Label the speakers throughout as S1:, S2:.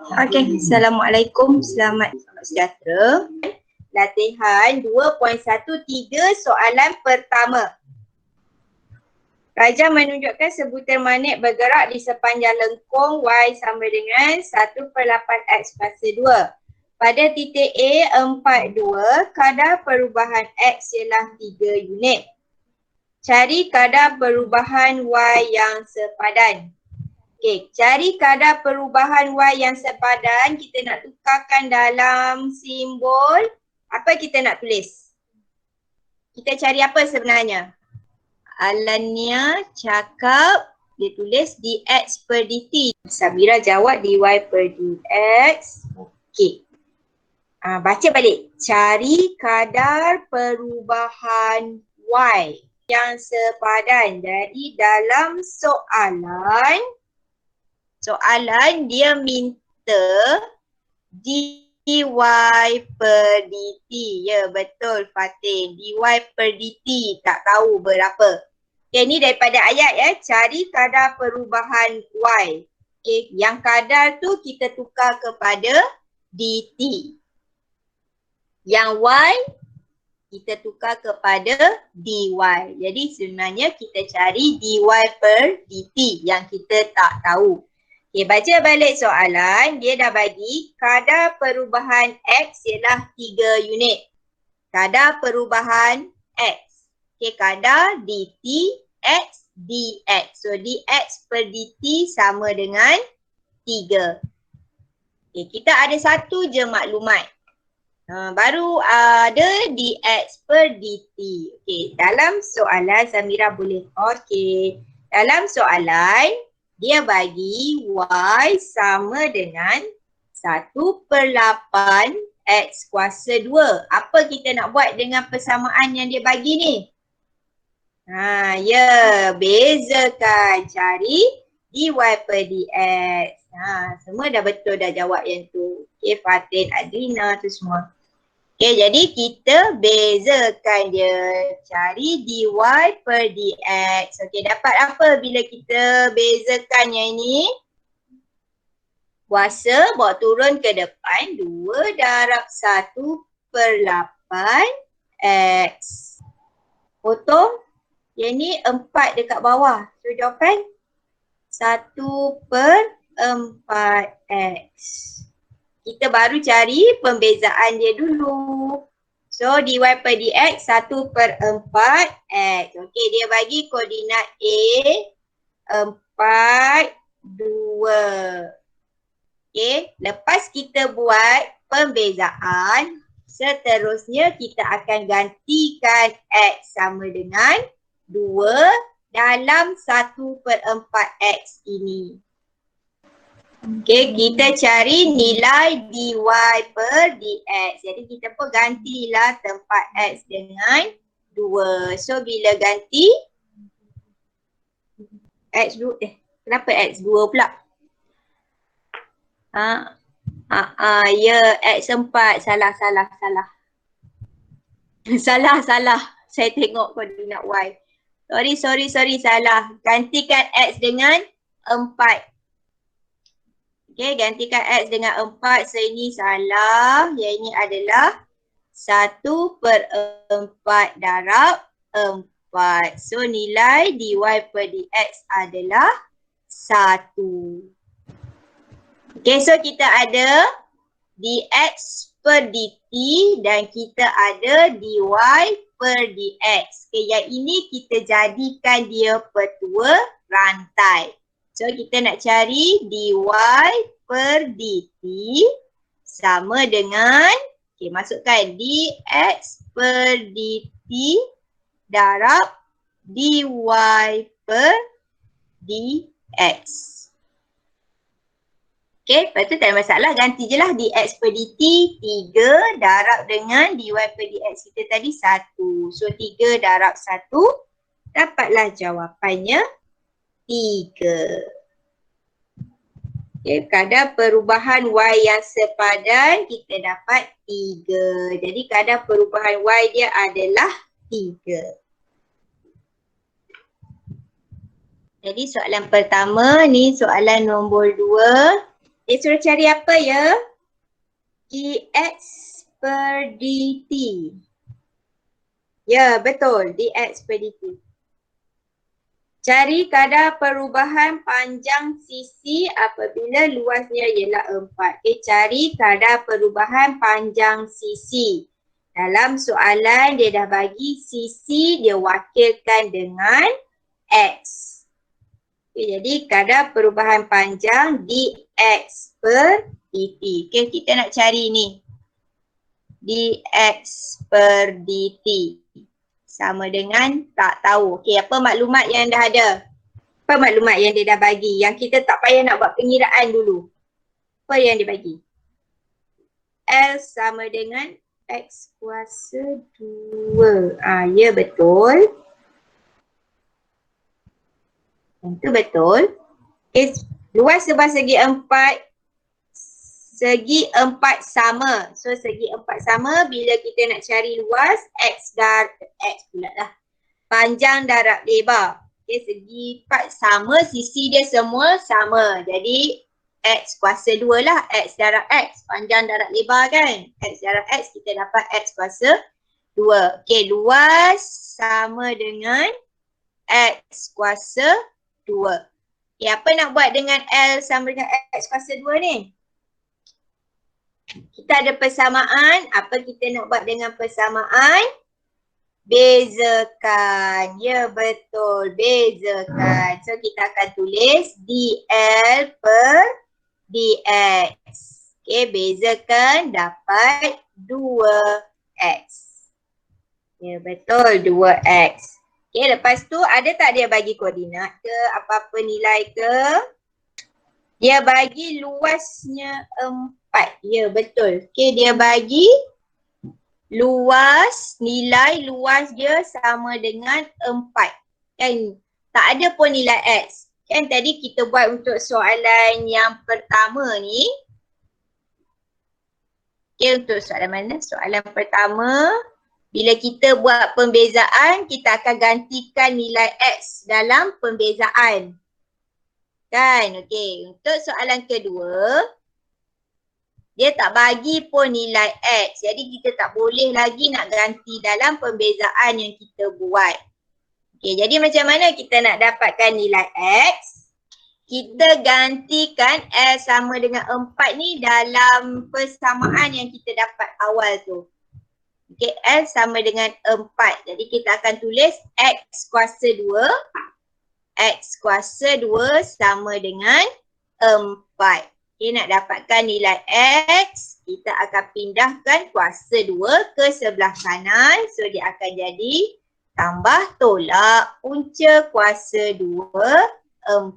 S1: Okey, Assalamualaikum, selamat sejahtera. Latihan 2.13 soalan pertama. Raja menunjukkan sebutir magnet bergerak di sepanjang lengkung Y sama dengan 1/8X kuasa 2. Pada titik A 42, kadar perubahan X ialah 3 unit. Cari kadar perubahan Y yang sepadan. Okey, cari kadar perubahan Y yang sepadan, kita nak tukarkan dalam simbol. Apa kita nak tulis? Kita cari apa sebenarnya? Alania cakap dia tulis dx per dt. Sabira jawab dy per dx. Okey. Baca balik. Cari kadar perubahan Y yang sepadan. Jadi dalam soalan dia minta dy per dt. Ya betul Fatin. Dy per dt tak tahu berapa. Okay, ni daripada ayat ya. Cari kadar perubahan Y. Okay, yang kadar tu kita tukar kepada dt. Yang Y kita tukar kepada dy. Jadi sebenarnya kita cari dy per dt yang kita tak tahu. Okay, baca balik soalan. Dia dah bagi kadar perubahan X ialah 3 unit. Kadar perubahan X. Okay, kadar dt X dx. So dx per dt sama dengan 3. Okay, kita ada satu je maklumat. Baru ada dx per dt. Okay, dalam soalan Samira boleh. Okay, dalam soalan dia bagi Y sama dengan 1/8 X kuasa 2. Apa kita nak buat dengan persamaan yang dia bagi ni? Ya, bezakan. Cari dy per dx. Semua dah betul dah jawab yang tu. Okay, Fatin, Adrina tu semua. Okay, jadi kita bezakan dia. Cari dy per dx. Okay, dapat apa bila kita bezakan yang ini? Kuasa bawa turun ke depan 2 darab 1/8 X. Potong. Yang ni 4 dekat bawah. So jawapan 1/4 X. Kita baru cari pembezaan dia dulu. So dy per dx 1/4 X. Okey, dia bagi koordinat A 4, 2. Okey, lepas kita buat pembezaan, seterusnya kita akan gantikan X sama dengan 2 dalam 1/4 X ini. Okay, kita cari nilai dy per dx. Jadi kita pun gantilah tempat x dengan 2. So bila ganti x2, kenapa x2 pula? Ya x4, salah. Salah. Saya tengok koordinat y. Sorry, salah. Gantikan x dengan 4. Okay, gantikan X dengan 4. So ini salah. Yang ini adalah 1/4 darab 4. So nilai dy per dx adalah 1. Okay, so kita ada dx per dt dan kita ada dy per dx. Okay, yang ini kita jadikan dia petua rantai. So kita nak cari dy per dt sama dengan, okay, masukkan dx per dt darab dy per dx. Okay, lepas tu tak ada masalah, ganti je lah dx per dt 3 darab dengan dy per dx kita tadi 1. So 3 darab 1, dapatlah jawapannya 3. Okay, kadar perubahan Y yang sepadan kita dapat 3. Jadi kadar perubahan Y dia adalah 3. Jadi soalan pertama ni soalan nombor 2. Okay, suruh cari apa ya? dx per dt. Ya, betul. dx per dt. Cari kadar perubahan panjang sisi apabila luasnya ialah 4. Okay, cari kadar perubahan panjang sisi. Dalam soalan dia dah bagi sisi dia wakilkan dengan X. Okay, jadi kadar perubahan panjang dx per dt. Okay, kita nak cari ni. dx per dt. Sama dengan tak tahu. Okey, apa maklumat yang dah ada? Apa maklumat yang dia dah bagi? Yang kita tak payah nak buat pengiraan dulu. Apa yang dia bagi? L sama dengan X kuasa 2. Ya betul. Itu betul. Okay, luas sebelah segi 4. Segi 4 sama. So segi 4 sama bila kita nak cari luas X pula lah. Panjang darab lebar. Okay, segi 4 sama, sisi dia semua sama. Jadi X kuasa 2 lah. X darab X. Panjang darab lebar kan. X darab X kita dapat X kuasa 2. Okay, luas sama dengan X kuasa 2. Okay, apa nak buat dengan L sama dengan X kuasa 2 ni? Kita ada persamaan. Apa kita nak buat dengan persamaan? Bezakan. Ya betul. Bezakan. So kita akan tulis dl per dx. Okay, bezakan dapat 2x. Ya betul 2x. Okay, lepas tu ada tak dia bagi koordinat ke apa-apa nilai ke? Dia bagi luasnya 4. Ya betul. Okay, dia bagi luas, nilai luas dia sama dengan 4. Kan tak ada pun nilai X. Kan tadi kita buat untuk soalan yang pertama ni. Okay, untuk soalan mana? Soalan pertama. Bila kita buat pembezaan, kita akan gantikan nilai X dalam pembezaan. Kan? Okay. Untuk soalan kedua, dia tak bagi pun nilai X. Jadi kita tak boleh lagi nak ganti dalam pembezaan yang kita buat. Okay, jadi macam mana kita nak dapatkan nilai X? Kita gantikan L sama dengan 4 ni dalam persamaan yang kita dapat awal tu. Okay, L sama dengan 4. Jadi kita akan tulis X kuasa 2. X kuasa 2 sama dengan 4. Okay, nak dapatkan nilai X, kita akan pindahkan kuasa 2 ke sebelah kanan. So dia akan jadi tambah tolak punca kuasa 2, 4.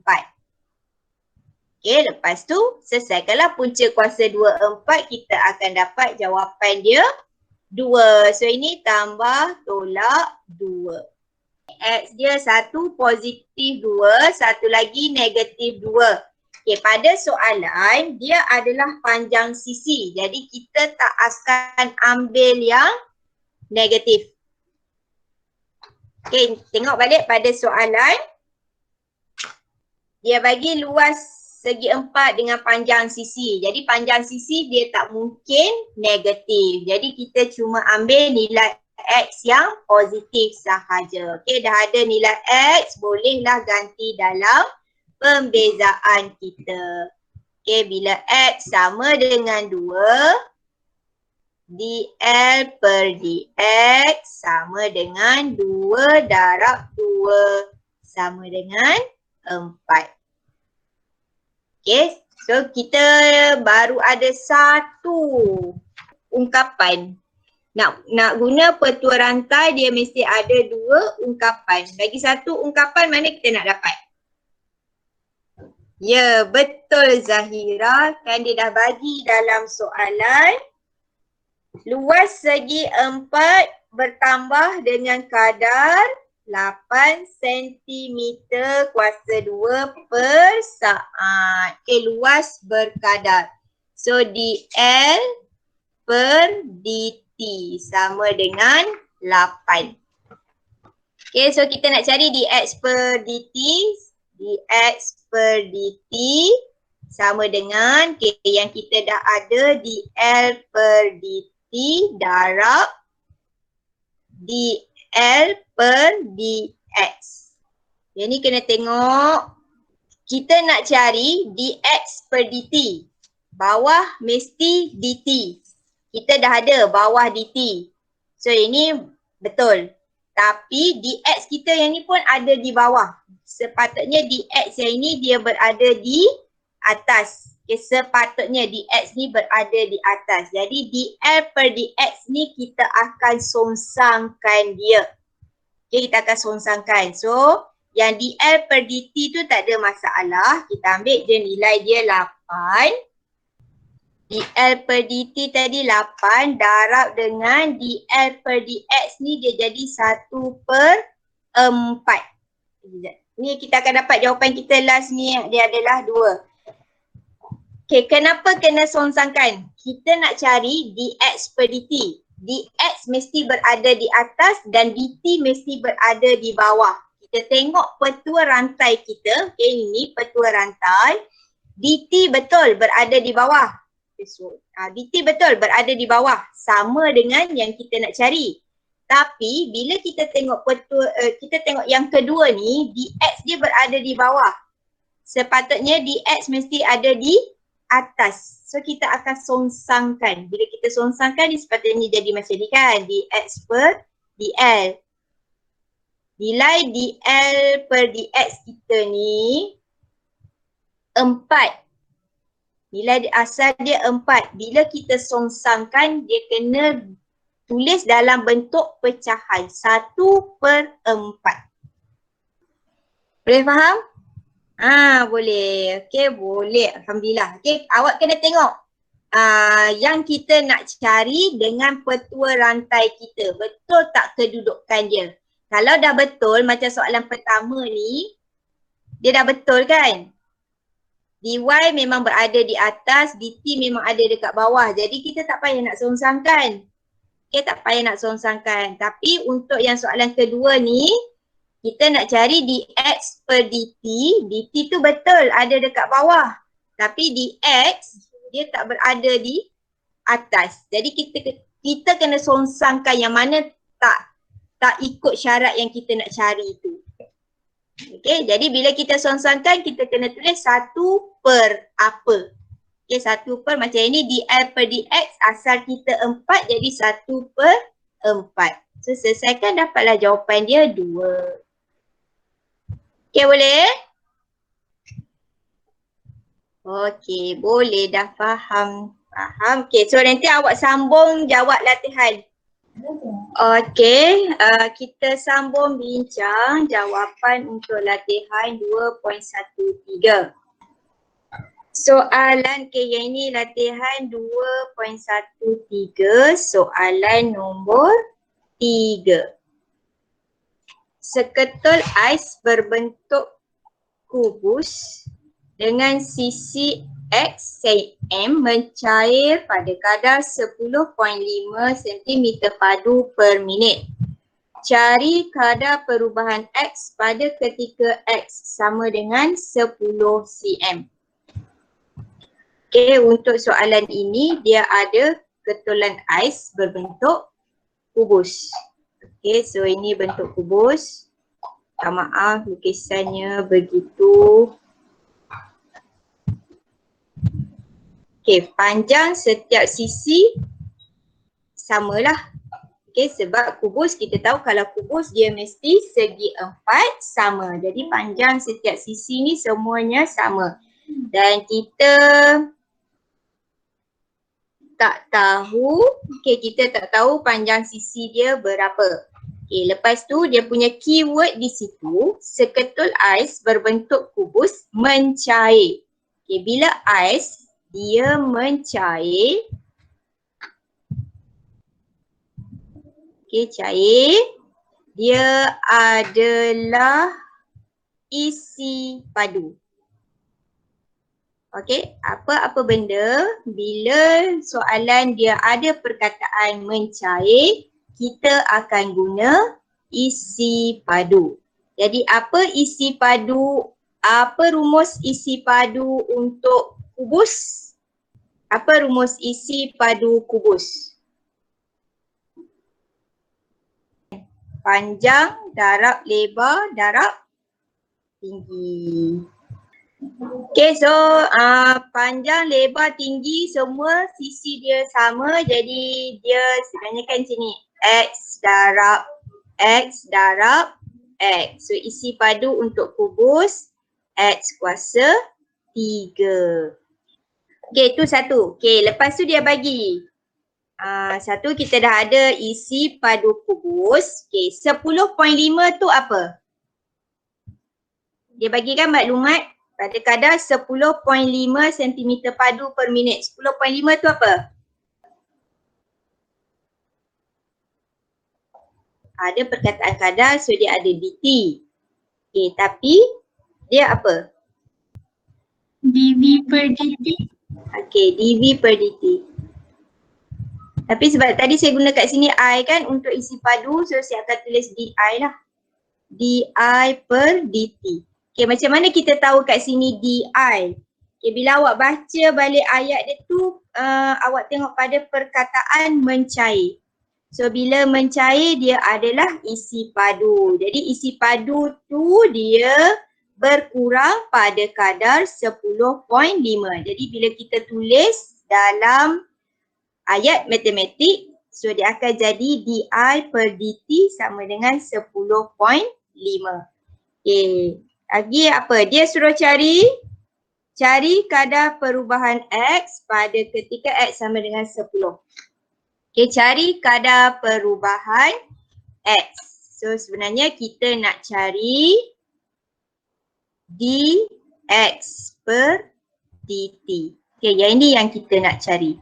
S1: Okay, lepas tu selesaikanlah punca kuasa 2, 4. Kita akan dapat jawapan dia 2. So ini tambah tolak 2. X dia satu positif 2, satu lagi negatif 2. Okay, pada soalan dia adalah panjang sisi. Jadi kita tak akan ambil yang negatif. Okay, tengok balik pada soalan. Dia bagi luas segi 4 dengan panjang sisi. Jadi panjang sisi dia tak mungkin negatif. Jadi kita cuma ambil nilai X yang positif sahaja. Okay, dah ada nilai X, bolehlah ganti dalam pembezaan kita. Okay, bila X sama dengan 2, dl per dx sama dengan 2 darab 2 sama dengan 4. Okay, so kita baru ada satu ungkapan. Nak guna petua rantai dia mesti ada 2 ungkapan. Bagi satu ungkapan mana kita nak dapat? Ya, betul Zahira. Kan dia dah bagi dalam soalan. Luas segi 4 bertambah dengan kadar 8 cm kuasa 2 per saat. Okay, luas berkadar. So dl per dt sama dengan 8. Okay, so kita nak cari dx per dt. Dx per dt sama dengan yang kita dah ada dl per dt darab dl per dx. Yang ni kena tengok, kita nak cari dx per dt. Bawah mesti dt. Kita dah ada bawah dt. So ini betul. Tapi dx kita yang ni pun ada di bawah. Sepatutnya dx yang ini dia berada di atas. Okay, sepatutnya dx ni berada di atas. Jadi dl per dx ni kita akan songsangkan dia. Okay, kita akan songsangkan. So yang dl per dt tu tak ada masalah. Kita ambil dia nilai dia 8. dl per dt tadi 8 darab dengan dl per dx ni dia jadi 1 per 4. Ni kita akan dapat jawapan kita last ni dia adalah 2. Okay, kenapa kena songsangkan? Kita nak cari dx per dt. dx mesti berada di atas dan dt mesti berada di bawah. Kita tengok petua rantai kita. Okay, ini petua rantai. dt betul berada di bawah. So, dt betul berada di bawah. Sama dengan yang kita nak cari. Tapi bila kita tengok petua, kita tengok yang kedua ni, dx dia berada di bawah. Sepatutnya dx mesti ada di atas. So kita akan songsangkan. Bila kita songsangkan ni sepatutnya jadi macam ni kan. dx per dl. Nilai dl per dx kita ni 4. Nilai asal dia 4. Bila kita songsangkan dia kena tulis dalam bentuk pecahan. 1 per 4. Boleh faham? Boleh. Okey, boleh. Alhamdulillah. Okey, awak kena tengok yang kita nak cari dengan petua rantai kita. Betul tak kedudukan dia? Kalau dah betul macam soalan pertama ni, dia dah betul kan? dy memang berada di atas, dt memang ada dekat bawah. Jadi kita tak payah nak songsangkan. Okay, tak payah nak songsangkan. Tapi untuk yang soalan kedua ni, kita nak cari dx per dt. dt tu betul ada dekat bawah. Tapi dx dia tak berada di atas. Jadi kita kena songsangkan yang mana tak ikut syarat yang kita nak cari tu. Okay, jadi bila kita songsangkan kita kena tulis 1 per apa. Okay, 1 per macam ini dl per dx asal kita 4 jadi 1 per 4. So selesaikan dapatlah jawapan dia 2. Okay, boleh? Okay, boleh dah faham. Faham. Okay, so nanti awak sambung jawab latihan. Okay, kita sambung bincang jawapan untuk latihan 2.13. Soalan yang ini latihan 2.13, soalan nombor 3. Seketul ais berbentuk kubus dengan sisi X cm mencair pada kadar 10.5 cm padu per minit. Cari kadar perubahan X pada ketika X sama dengan 10 cm. Okay, untuk soalan ini dia ada ketulan ais berbentuk kubus. Okay, so ini bentuk kubus. Maaf, lukisannya begitu. Okay, panjang setiap sisi samalah. Okay, sebab kubus kita tahu kalau kubus dia mesti segi 4 sama. Jadi panjang setiap sisi ni semuanya sama. Dan kita tak tahu, okay, kita tak tahu panjang sisi dia berapa. Okay, lepas tu dia punya keyword di situ, seketul ais berbentuk kubus mencair. Okay, bila ais dia mencair, okay, cair, dia adalah isi padu. Okay, apa-apa benda bila soalan dia ada perkataan mencair, kita akan guna isi padu. Jadi apa isi padu, apa rumus isi padu untuk kubus. Apa rumus isi padu kubus? Panjang darab lebar darab tinggi. Okay, so panjang, lebar, tinggi semua sisi dia sama. Jadi dia sebenarnya kan sini X darab X. So isi padu untuk kubus X kuasa 3. Okay, itu satu. Okay, lepas tu dia bagi. Satu kita dah ada isi padu kubus. Okay, 10.5 tu apa? Dia bagikan maklumat pada kadar 10.5 cm padu per minit. 10.5 tu apa? Ada perkataan kadar, so dia ada dt. Okay, tapi dia apa?
S2: dV per dt.
S1: Okay, dV per dt. Tapi sebab tadi saya guna kat sini I kan untuk isi padu, so saya akan tulis di lah. di per dt. Okay, macam mana kita tahu kat sini di? Okay, bila awak baca balik ayat dia tu, awak tengok pada perkataan mencair. So bila mencair dia adalah isi padu. Jadi isi padu tu dia berkurang pada kadar 10.5. Jadi bila kita tulis dalam ayat matematik, so dia akan jadi di per dt sama dengan 10.5. Okay. Lagi apa? Dia suruh cari kadar perubahan X pada ketika X sama dengan 10. Okay, cari kadar perubahan X. So sebenarnya kita nak cari dx per dt. Okay, yang ini yang kita nak cari.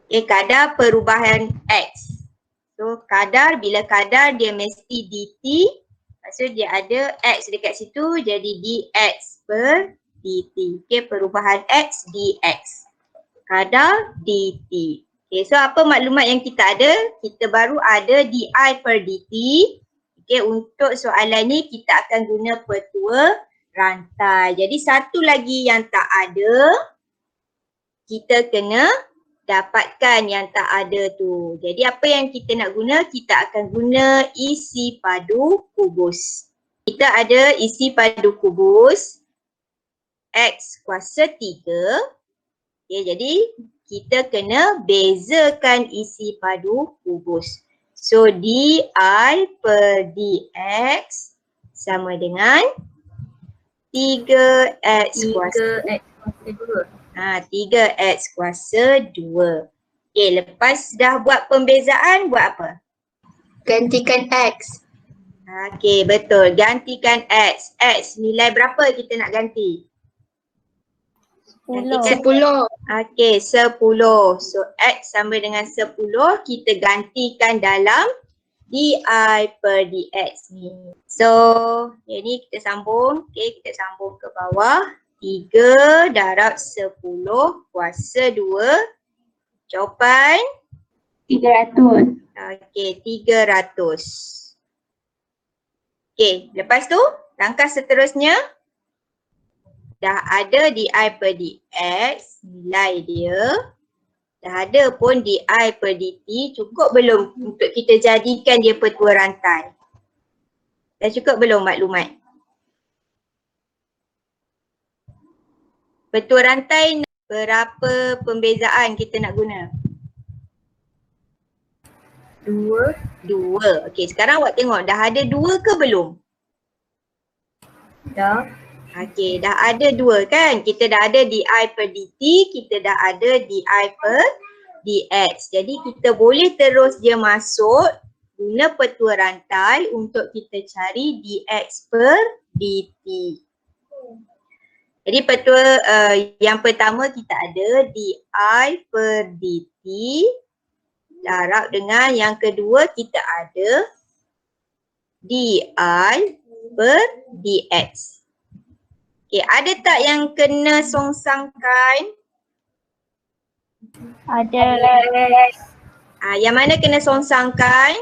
S1: Okay, kadar perubahan X. So kadar, bila kadar dia mesti dt. So dia ada X dekat situ jadi dx per dt. Okay, perubahan X dx. Kadar dt. Okay, so apa maklumat yang kita ada? Kita baru ada di per dt. Okay, untuk soalan ni kita akan guna petua rantai. Jadi satu lagi yang tak ada, kita kena dapatkan yang tak ada tu. Jadi apa yang kita nak guna? Kita akan guna isi padu kubus. Kita ada isi padu kubus X kuasa 3. Okay, jadi kita kena bezakan isi padu kubus. So di per dx sama dengan 3x kuasa 2. 3x kuasa 2. Okay, lepas dah buat pembezaan, buat apa?
S2: Gantikan X.
S1: Okay, betul. Gantikan X. X nilai berapa kita nak ganti?
S2: 10.
S1: Okay, 10. So X sama dengan 10, kita gantikan dalam di per dx ni. So ini kita sambung. Okay, kita sambung ke bawah. 3 darab 10 kuasa 2. Jawapan?
S2: 300.
S1: Okay, 300. Okay, lepas tu langkah seterusnya. Dah ada di per dx, nilai dia. Dah ada pun di per dt, cukup belum untuk kita jadikan dia petua rantai? Dah cukup belum maklumat? Petua rantai berapa pembezaan kita nak guna? 2. Okey, sekarang awak tengok dah ada 2 ke belum?
S2: Dah.
S1: Okey, dah ada 2 kan? Kita dah ada di per dt, kita dah ada di per dx. Jadi kita boleh terus dia masuk guna petua rantai untuk kita cari dx per dt. Jadi petua yang pertama kita ada di per dt darab dengan yang kedua kita ada di per dx. Okay, ada tak yang kena songsangkan?
S2: Ada.
S1: Yang mana kena songsangkan?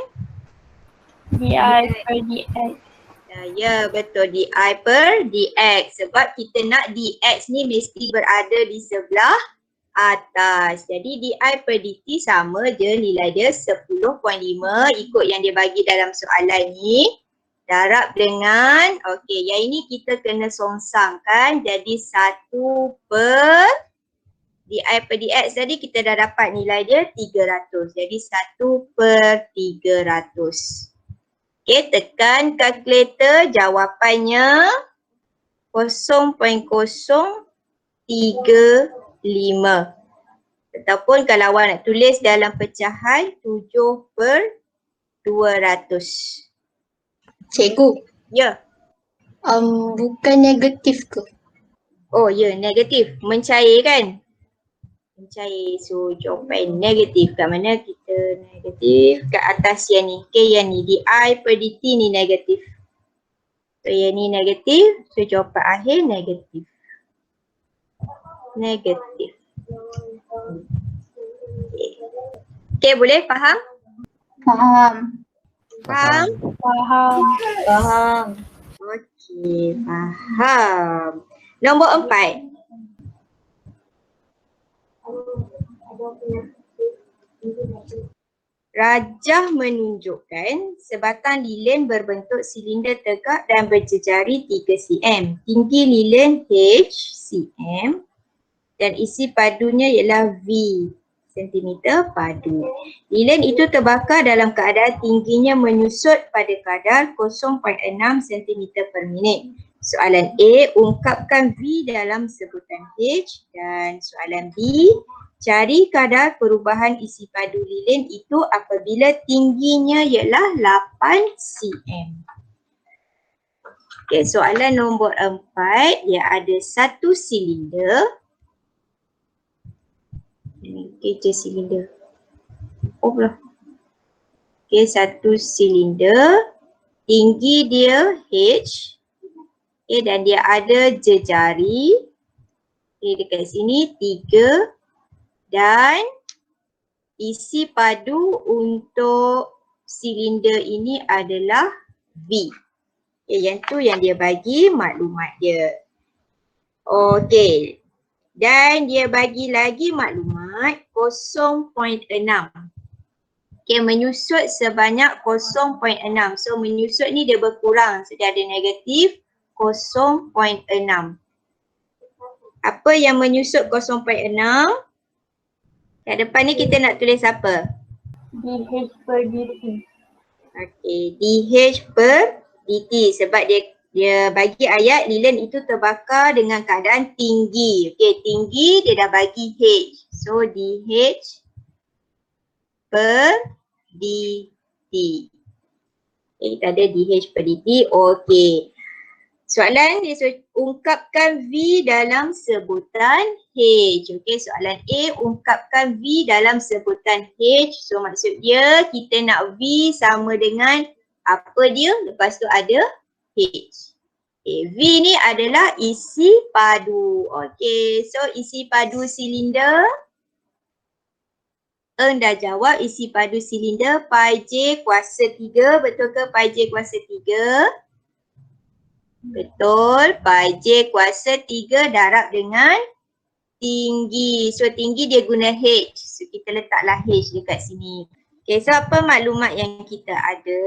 S2: di per dx.
S1: Ya, betul. Di per dx. Sebab kita nak dx ni mesti berada di sebelah atas. Jadi di per dt sama je nilai dia 10.5 ikut yang dia bagi dalam soalan ni. Darab dengan, okey, yang ini kita kena songsang kan. Jadi 1 per di per dx tadi kita dah dapat nilai dia 300. Jadi 1 per 300. Okey, tekan kalkulator, jawapannya 0.035. Ataupun kalau awak nak tulis dalam pecahan 7 per 200.
S2: Cikgu,
S1: Ya.
S2: bukan negatif ke?
S1: Oh ya, negatif. Mencair kan? Mencair. So jawapan negatif. Kat mana kita negatif? Kat atas yang ni. Okay, yang ni. Di per dt ni negatif. So yang ni negatif. So jawapan akhir negatif. Negatif. Okay, boleh faham?
S2: Faham.
S1: Faham?
S2: Faham.
S1: Okey, faham. Nombor 4. Rajah menunjukkan sebatang lilin berbentuk silinder tegak dan berjejari 3 cm. Tinggi lilin H cm dan isi padunya ialah V cm padu. Lilin itu terbakar dalam keadaan tingginya menyusut pada kadar 0.6 cm per minit. Soalan A, ungkapkan V dalam sebutan H, dan soalan B, cari kadar perubahan isi padu lilin itu apabila tingginya ialah 8 cm. Okey, soalan nombor 4, dia ada satu silinder. Ini kerja silinder. Oh pula. Okey, satu silinder. Tinggi dia H. Okey, dan dia ada jejari. Okey, dekat sini 3. Dan isi padu untuk silinder ini adalah V. Okay, yang tu yang dia bagi maklumat dia. Okey. Dan dia bagi lagi maklumat 0.6. Okey, menyusut sebanyak 0.6. So menyusut ni dia berkurang. So dia ada negatif 0.6. Apa yang menyusut 0.6? Kat depan ni kita nak tulis apa?
S2: DH per dt.
S1: Okey, DH per dt sebab dia bagi ayat lilin itu terbakar dengan keadaan tinggi. Okey, tinggi dia dah bagi H. So DH per dt. Okay, kita ada DH per dt. Okey. Soalan dia ungkapkan V dalam sebutan H. Okey, soalan A, ungkapkan V dalam sebutan H. So maksud dia kita nak V sama dengan apa dia? Lepas tu ada H. Okay, V ni adalah isi padu. Okey, so isi padu silinder. Dah jawab isi padu silinder pi J kuasa 3. Betul ke pi J kuasa 3? Betul. Pi J kuasa 3 darab dengan tinggi. So tinggi dia guna H. So kita letaklah H dekat sini. Okay, so apa maklumat yang kita ada?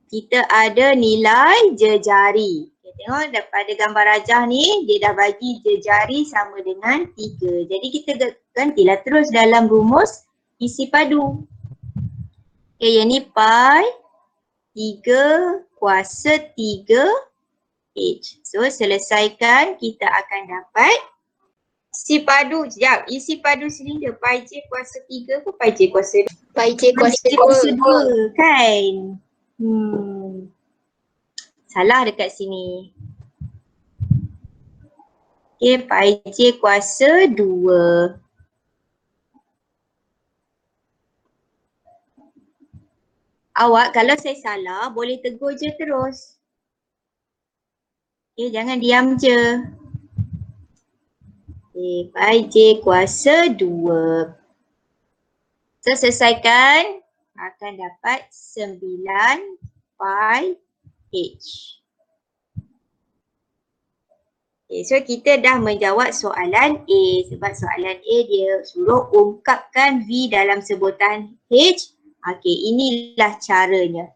S1: Kita ada nilai jejari. Okay, tengok daripada gambar rajah ni, dia dah bagi jejari sama dengan 3. Jadi kita gantilah terus dalam rumus isi padu. Okay, yang ni pi 3 kuasa 3 H. So selesaikan, kita akan dapat isi padu. Sekejap, isi padu silinder pi J kuasa 3 ke pi J kuasa 2?
S2: Pi J kuasa 2.
S1: 2 kan? Salah dekat sini. Okay, pi J kuasa 2. Awak kalau saya salah boleh tegur je terus. Okay, jangan diam je. Okay, pi J kuasa 2. So selesaikan, akan dapat 9 pi H. Okay, so kita dah menjawab soalan A. Sebab soalan A dia suruh ungkapkan V dalam sebutan H. Okay, inilah caranya.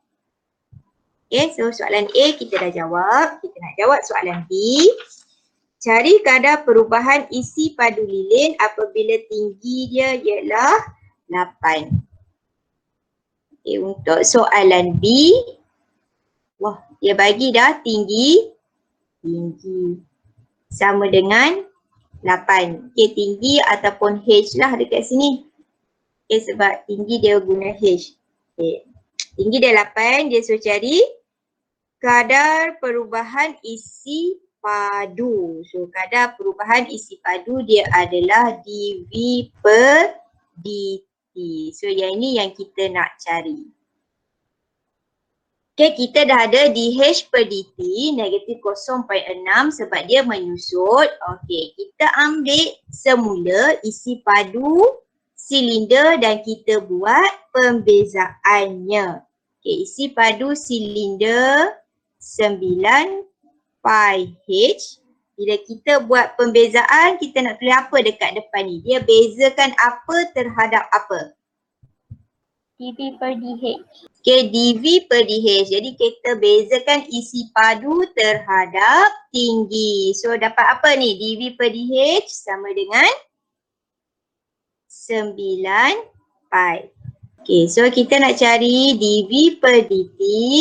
S1: Okay, so soalan A kita dah jawab. Kita nak jawab soalan B. Cari kadar perubahan isi padu lilin apabila tinggi dia ialah 8. Okay, untuk soalan B. Wah, dia bagi dah tinggi. Sama dengan 8. Okay, tinggi ataupun H lah dekat sini. Okay, sebab tinggi dia guna H. Okay. Tinggi dia 8, dia suruh cari kadar perubahan isi padu. So, kadar perubahan isi padu dia adalah dV per dt. So, yang ini yang kita nak cari. Okay, kita dah ada dH per dt negatif 0.6 sebab dia menyusut. Okay, kita ambil semula isi padu silinder dan kita buat pembezaannya. Okay, isi padu silinder 9 pi H. Bila kita buat pembezaan, kita nak tulis apa dekat depan ni? Dia bezakan apa terhadap apa?
S2: dV per dH.
S1: Okay, dV per dH. Jadi kita bezakan isi padu terhadap tinggi. So dapat apa ni? dV per dH sama dengan 9 pi. Okay, so kita nak cari dV per dt.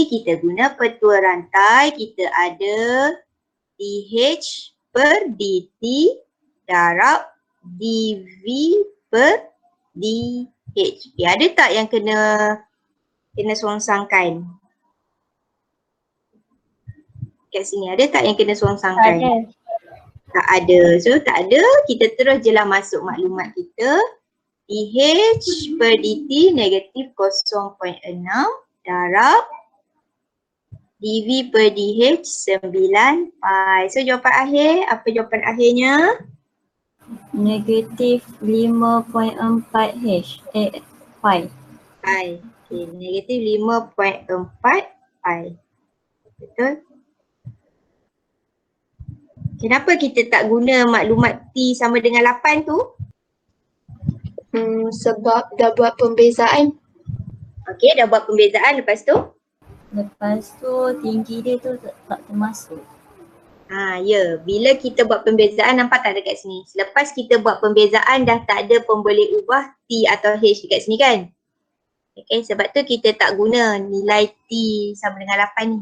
S1: Kita guna petua rantai. Kita ada dH per dt darab dV per dH. Okay, ada tak yang kena songsangkan? Kat sini ada tak yang kena songsangkan?
S2: Tak ada.
S1: Tak ada. So tak ada, kita terus je lah masuk maklumat kita. dH per dt negatif 0.6 darab dV per dH 9 pi. So jawapan akhir, apa jawapan akhirnya?
S2: Negatif 5.4 H. Pi.
S1: Pi. Okay, negatif 5.4 pi. Betul? Kenapa kita tak guna maklumat T sama dengan 8 tu?
S2: Sebab dah buat pembezaan.
S1: Okey, dah buat pembezaan, lepas tu?
S2: Lepas tu tinggi dia tu tak termasuk.
S1: Ya. Bila kita buat pembezaan, nampak tak dekat sini? Selepas kita buat pembezaan, dah tak ada pemboleh ubah T atau H dekat sini kan? Okay, sebab tu kita tak guna nilai T sama dengan 8 ni.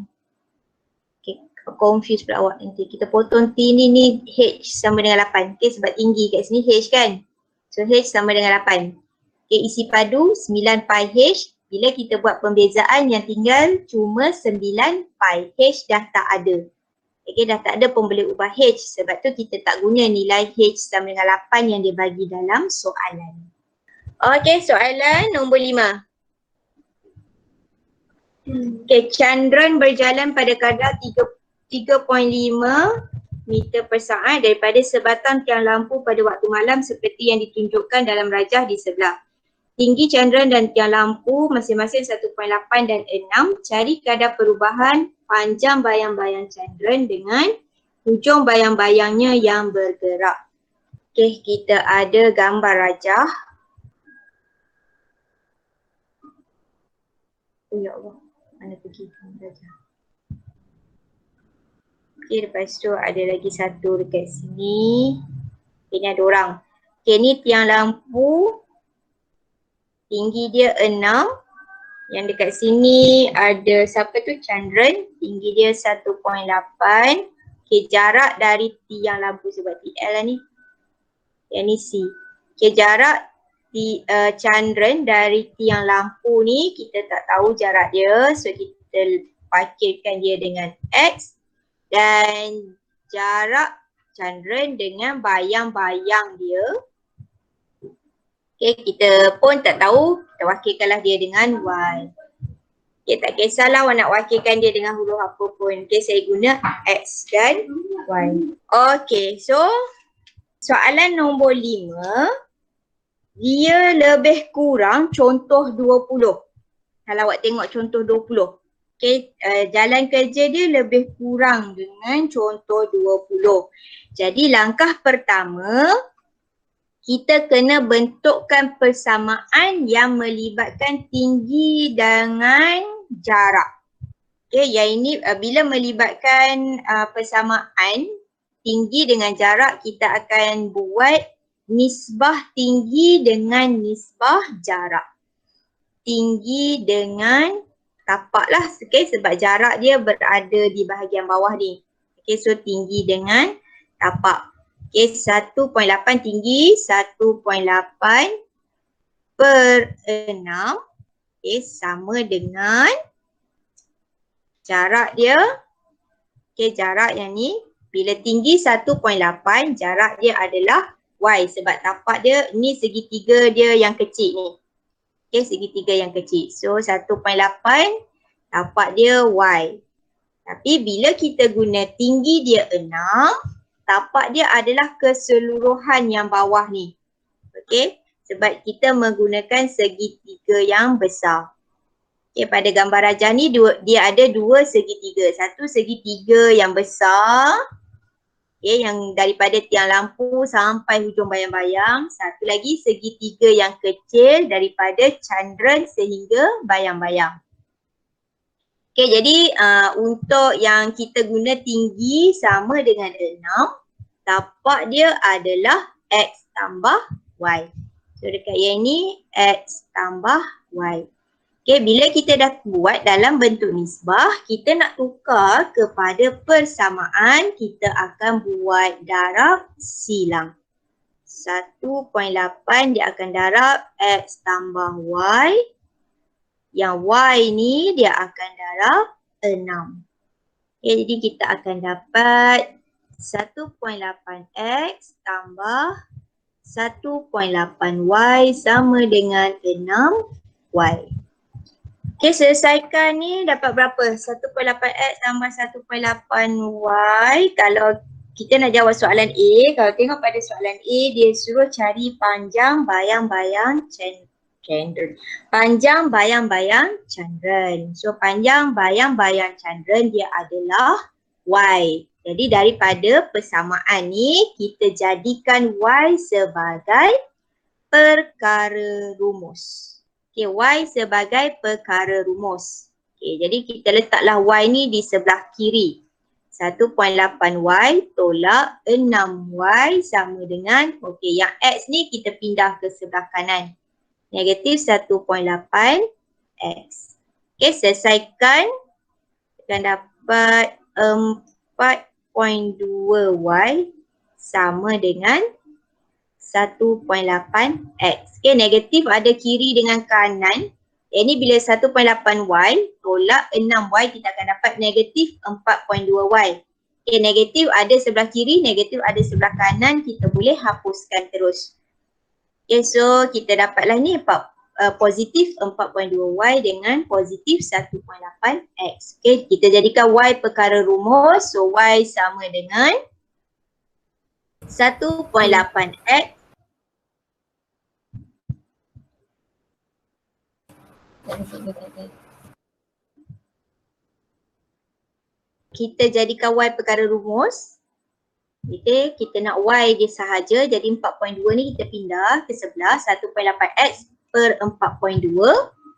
S1: Okay, confuse pula awak nanti. Kita potong T ni H sama dengan 8. Okay, sebab tinggi kat sini H kan? So H sama dengan 8. Okay, isi padu 9 pi H. Bila kita buat pembezaan yang tinggal cuma 9 pi. H dah tak ada. Okay, dah tak ada pemboleh ubah H. Sebab tu kita tak guna nilai H sama dengan 8 yang dia bagi dalam soalan. Okay, soalan nombor 5. Okay, candron berjalan pada kadar 3.5 meter per saat daripada sebatang tiang lampu pada waktu malam seperti yang ditunjukkan dalam rajah di sebelah. Tinggi candron dan tiang lampu masing-masing 1.8 dan 6. Cari kadar perubahan panjang bayang-bayang candron dengan hujung bayang-bayangnya yang bergerak. Okay, kita ada gambar rajah. Oh ya Allah, mana pergi gambar rajah? Okay, lepas tu ada lagi satu dekat sini. Okay, ni ada orang. Okay, ni tiang lampu. Tinggi dia 6. Yang dekat sini ada siapa tu? Chandran. Tinggi dia 1.8. Okay, jarak dari tiang lampu sebab TL lah ni. Yang ni C. Okay, jarak Chandran dari tiang lampu ni kita tak tahu jarak dia. So kita pakirkan dia dengan X. Dan jarak Chandran dengan bayang-bayang dia. Okay, kita pun tak tahu, kita wakilkanlah dia dengan Y. Okay, tak kisahlah awak nak wakilkan dia dengan huruf apa pun. Okay, saya guna X dan Y. Okay, so soalan nombor 5. Dia lebih kurang contoh 20. Kalau awak tengok contoh 20. Okay, jalan kerja dia lebih kurang dengan contoh 20. Jadi langkah pertama, kita kena bentukkan persamaan yang melibatkan tinggi dengan jarak. Okay, yang ini bila melibatkan persamaan tinggi dengan jarak, kita akan buat nisbah tinggi dengan nisbah jarak. Tinggi dengan tapak lah, okay, sebab jarak dia berada di bahagian bawah ni. Okay, so tinggi dengan tapak. Okay, 1.8 tinggi 1.8 per 6. Okay, sama dengan jarak dia. Okay, jarak yang ni, bila tinggi 1.8, jarak dia adalah Y sebab tapak dia, ni segitiga dia yang kecil ni. Okay, segitiga yang kecil. So 1.8, tapak dia Y. Tapi bila kita guna tinggi dia 6, tapak dia adalah keseluruhan yang bawah ni. Okay, sebab kita menggunakan segitiga yang besar. Okay, pada gambar rajah ni dia ada dua segitiga. Satu segitiga yang besar, okay, yang daripada tiang lampu sampai hujung bayang-bayang. Satu lagi segitiga yang kecil daripada candran sehingga bayang-bayang. Okay, jadi untuk yang kita guna tinggi sama dengan 6, tapak dia adalah X tambah Y. So dekat yang ni X tambah Y. Okay, bila kita dah buat dalam bentuk nisbah, kita nak tukar kepada persamaan, kita akan buat darab silang. 1.8 dia akan darab X tambah Y. Yang Y ni dia akan darab 6. Okay, jadi kita akan dapat 1.8X tambah 1.8Y sama dengan 6Y. Okay, selesaikan ni dapat berapa? 1.8X tambah 1.8Y. Kalau kita nak jawab soalan A, kalau tengok pada soalan A, dia suruh cari panjang bayang-bayang candran. Panjang bayang-bayang candran. So panjang bayang-bayang candran dia adalah Y. Jadi daripada persamaan ni, kita jadikan Y sebagai perkara rumus. Okay, Y sebagai perkara rumus. Okay, jadi kita letaklah Y ni di sebelah kiri. 1.8Y tolak 6Y sama dengan, okay, yang X ni kita pindah ke sebelah kanan. Negatif 1.8X. Okay, selesaikan. Akan dapat 4.2Y sama dengan 1.8X. Okay, negatif ada kiri dengan kanan. Ini bila 1.8Y tolak 6Y, kita akan dapat negatif 4.2Y. Okay, negatif ada sebelah kiri, negatif ada sebelah kanan, kita boleh hapuskan terus. Okay, so kita dapatlah ni positif 4.2Y dengan positif 1.8X. Okay, kita jadikan Y perkara rumus. So Y sama dengan 1.8X. Kita jadikan Y perkara rumus. Okay, kita nak Y dia sahaja. Jadi 4.2 ni kita pindah ke sebelah 1.8X per 4.2.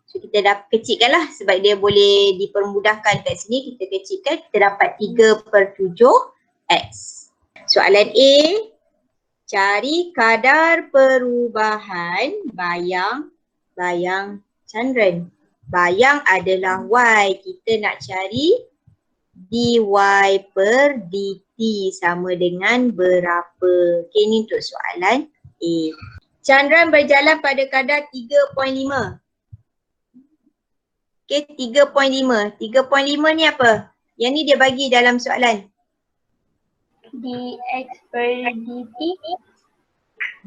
S1: So kita dah kecilkan lah sebab dia boleh dipermudahkan kat sini. Kita kecilkan, kita dapat 3/7X. Soalan A, cari kadar perubahan bayang candran. Bayang adalah Y. Kita nak cari dy per dt sama dengan berapa. Okay, ni untuk soalan A. Candran berjalan pada kadar 3.5. Okay, 3.5. 3.5 ni apa? Yang ni dia bagi dalam soalan.
S2: dx per dt.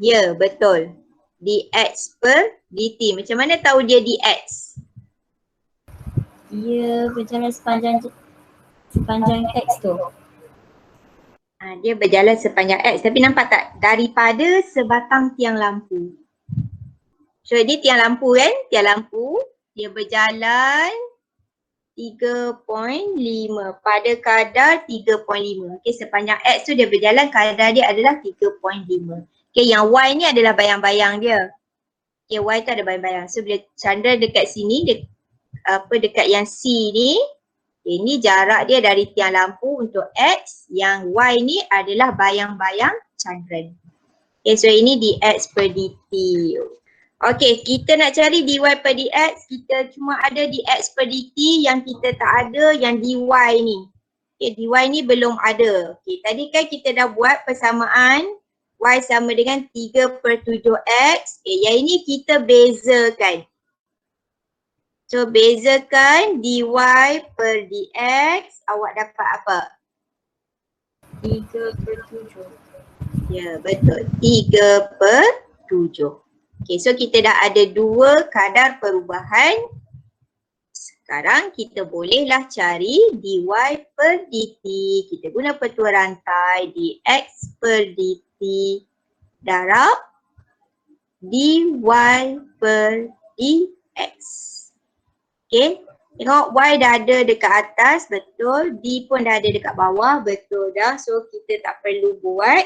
S1: Ya, betul. Dx per dt. Macam mana tahu dia dx?
S2: Dia berjalan sepanjang X tu.
S1: Dia berjalan sepanjang X. Tapi nampak tak? Daripada sebatang tiang lampu. So, ini tiang lampu kan? Tiang lampu. Dia berjalan 3.5 pada kadar 3.5. Okey, sepanjang X tu dia berjalan, kadar dia adalah 3.5. Okey, yang Y ni adalah bayang-bayang dia. Okey, Y tu ada bayang-bayang. So bila Chandra dekat sini, dekat yang C ni, ini jarak dia dari tiang lampu untuk X, yang Y ni adalah bayang-bayang Chandra. Okay, so ini dx per dt. Okay, kita nak cari dy per dx, kita cuma ada dx per dt, yang kita tak ada yang dy ni. Okay, dy ni belum ada. Okay, tadi kan kita dah buat persamaan y sama dengan 3/7x. Okay, yang ini kita bezakan. So, bezakan dy per dx, awak dapat apa?
S2: 3/7.
S1: Ya, betul. 3/7. Okay, so kita dah ada dua kadar perubahan. Sekarang kita bolehlah cari dy per dt. Kita guna petua rantai dx per dt darab dy per dx. Okay, tengok y dah ada dekat atas, betul. D pun dah ada dekat bawah, betul dah. So kita tak perlu buat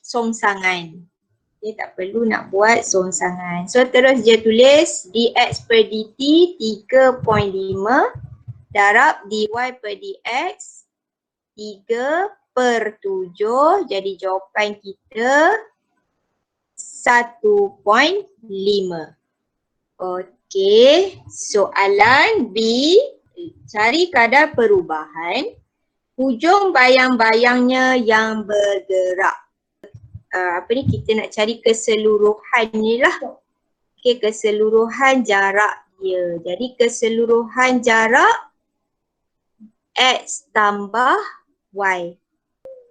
S1: songsangan. Okay, tak perlu nak buat songsangan. So terus je tulis dx per dt 3.5 darab dy per dx 3/7. Jadi jawapan kita 1.5. Okey, soalan B, cari kadar perubahan hujung bayang-bayangnya yang bergerak. Kita nak cari keseluruhan ni lah. Okey, keseluruhan jarak dia. Jadi keseluruhan jarak X tambah Y.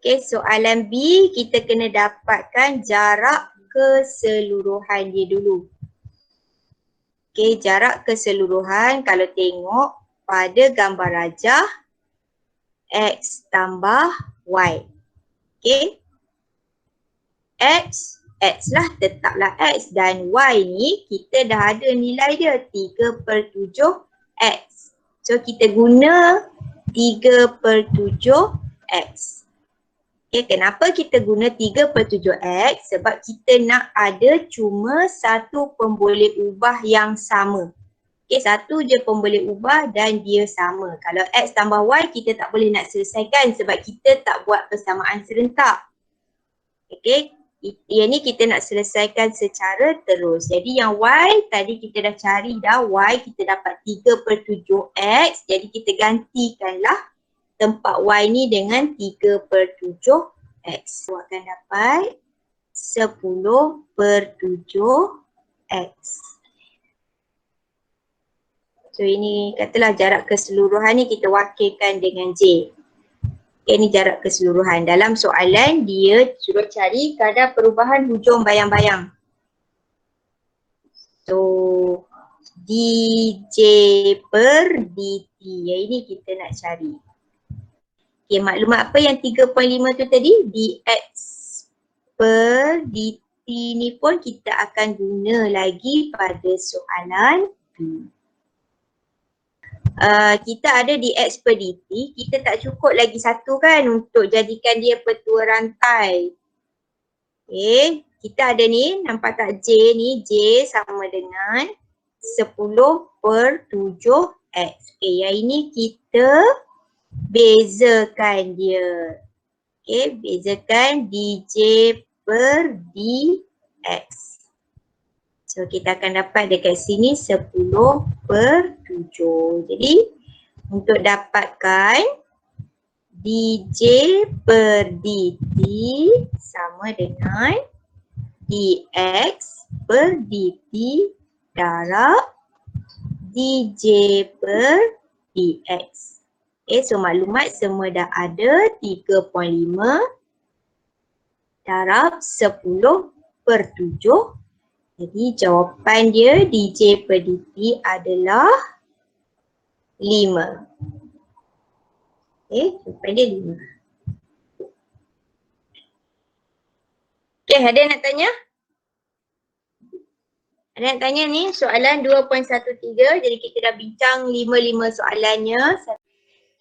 S1: Okey, soalan B kita kena dapatkan jarak keseluruhan dia dulu. Okey, jarak keseluruhan kalau tengok pada gambar rajah X tambah Y. Okey. X lah, tetaplah X, dan Y ni kita dah ada nilai dia 3/7X. So kita guna 3/7X. Okay, kenapa kita guna 3/7X? Sebab kita nak ada cuma satu pemboleh ubah yang sama. Okay, satu je pemboleh ubah dan dia sama. Kalau X tambah Y kita tak boleh nak selesaikan sebab kita tak buat persamaan serentak. Okay, yang ni kita nak selesaikan secara terus. Jadi yang Y tadi kita dah cari dah, Y kita dapat 3/7X. Jadi kita gantikanlah tempat Y ni dengan 3/7X. Awak akan dapat 10/7X. So ini katalah jarak keseluruhan ni kita wakilkan dengan J. Ini jarak keseluruhan. Dalam soalan dia suruh cari kadar perubahan hujung bayang-bayang. So dj per dt. Yang ini kita nak cari. Okay, maklumat apa yang 3.5 tu tadi? Dx per dt ni pun kita akan guna lagi pada soalan B. Kita ada dx per dt, kita tak cukup lagi satu kan untuk jadikan dia petua rantai. Okay, kita ada ni, nampak tak J ni, J sama dengan 10/7X. Okay, yang ini kita bezakan dia. Okay, bezakan dj per dx. So kita akan dapat dekat sini 10/7. Jadi untuk dapatkan dj per dt sama dengan dx per dt darab dj per dx. Okay, so maklumat semua dah ada, 3.5 darab 10/7. Jadi jawapan dia dj per dt adalah 5. Okay, jawapan dia 5. Okay, ada nak tanya? Ada nak tanya ni soalan 2.13. Jadi kita dah bincang 5 soalannya.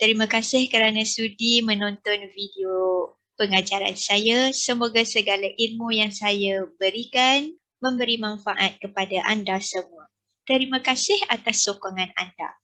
S1: Terima kasih kerana sudi menonton video pengajaran saya. Semoga segala ilmu yang saya berikan memberi manfaat kepada anda semua. Terima kasih atas sokongan anda.